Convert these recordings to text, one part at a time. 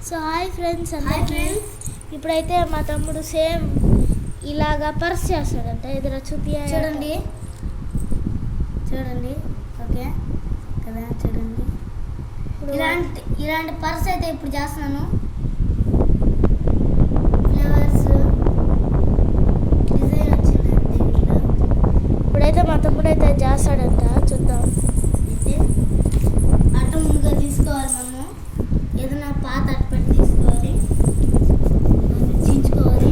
So hi friends అందరికీ. ఇప్పుడైతే మా తమ్ముడు సేమ్ ఇలాగా పర్స్ చేస్తాడంట. ఎదురు చూడండి ఓకే కదా, చూడండి ఇలాంటి పర్స్ అయితే ఇప్పుడు చేస్తున్నాను. ఫ్లేవర్స్ డిజైన్ వచ్చిందండి దీంట్లో. ఇప్పుడైతే మా తమ్ముడు అయితే చేస్తాడంట, చూద్దాం. అయితే అట్ట ముందుగా తీసుకోవాలి, మనము ఏదైనా పాత అట్టపెట్టి తీసుకోవాలి, చించుకోవాలి.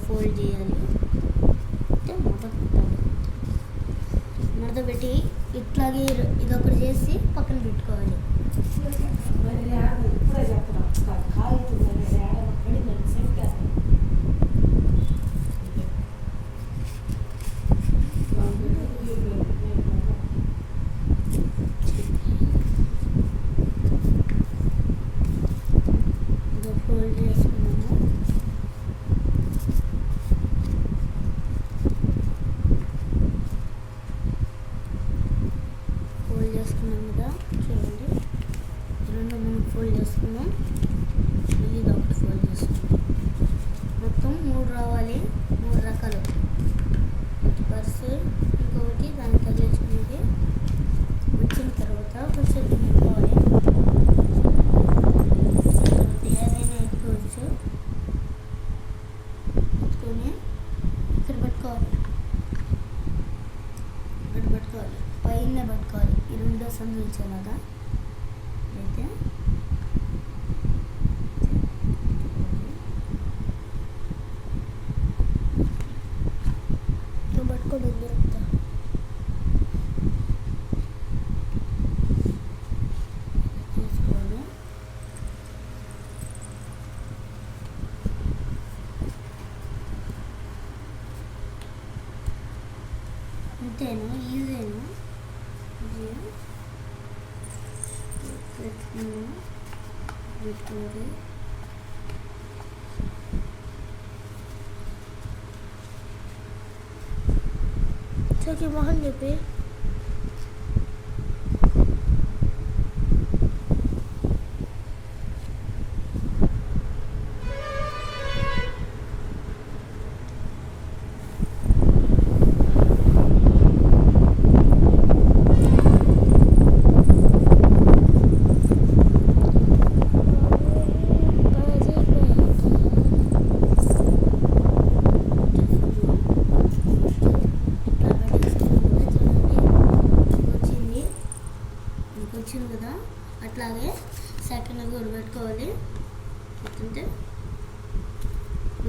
ఫోల్డ్ చేయాలి. మడత పెట్టి ఇట్లాగే ఇదొకటి చేసి పక్కన పెట్టుకోవాలి. ఫోల్డ్ చేసుకున్నాము. ఫోల్డ్ చేసుకున్నాం కదా, చూడండి. రెండు మనం ఫోల్డ్ చేసుకున్నాం, మళ్ళీ ఇది ఒకటి ఫోల్డ్ చేసుకున్నాం. మొత్తం 3 రావాలి, 3 రకాలు. పర్స్ ఇంకొకటి దానికి తగిలించుకునేది వచ్చిన తర్వాత కొంచెం పెట్టుకోవాలి. ఏదైనా ఎత్తుకోవచ్చు. ఎత్తుకొని ఇక్కడ పెట్టుకోవాలి, పైన పట్టుకోవాలి. ఈ రెండో సందు వచ్చేలాగా అయితే పట్టుకోండి. దొరుకుతా తీసుకోవాలి. అంతేను, ఈజీను. చోకి మొహం చెప్పి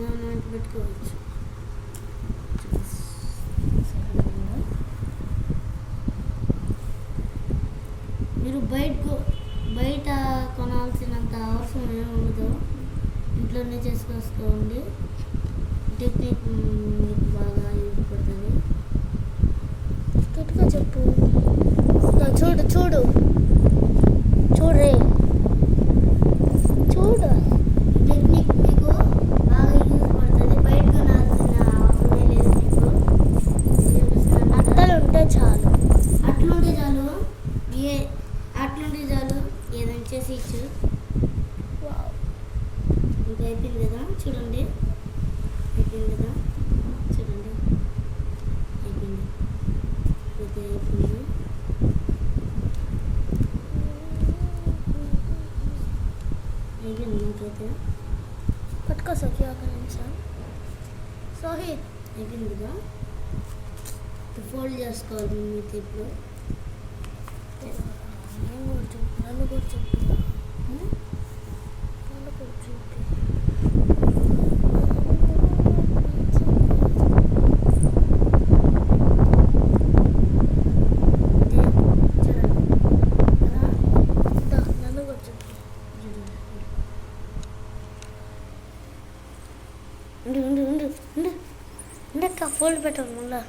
మనం పెట్టుకోవచ్చు. మీరు బయట కొనాల్సినంత అవసరం ఏమి ఉండదు, ఇంట్లోనే చేసుకోండి. టెక్నిక్ మీకు బాగా యూజ్ పడుతుంది. గట్టిగా చెప్పు. చూడు చూడు చూడే చూడు. టెక్నిక్ మీకు బాగా యూజ్ పడుతుంది. బయట కొనాల్సిన అవసరమే లేదు. మీకు అట్టలు ఉంటే చాలు. అట్లుంటే చాలు. అట్లుంటే చాలు, ఏదైనా చేసి ఇచ్చు. వావ్. ఇంకా అయిపోయింది కదా, చూడండి. అయిపోయింది కదా, చూడండి. అయిపోయింది. అయితే అయిపోయింది. అయిపోయింది నాకైతే. పట్టుకో సఖి ఒక నిమిషం. సోహిత్ అయిపోయింది కదా, ఫోల్డ్ చేసుకోవాలి మీకు ఇప్పుడు. నన్ను కూడా చెప్పు. నన్ను కూడా చూపి. నన్ను కూడా చూపి. ఉండక్క ఫోల్డ్ పెట్టాను మళ్ళా.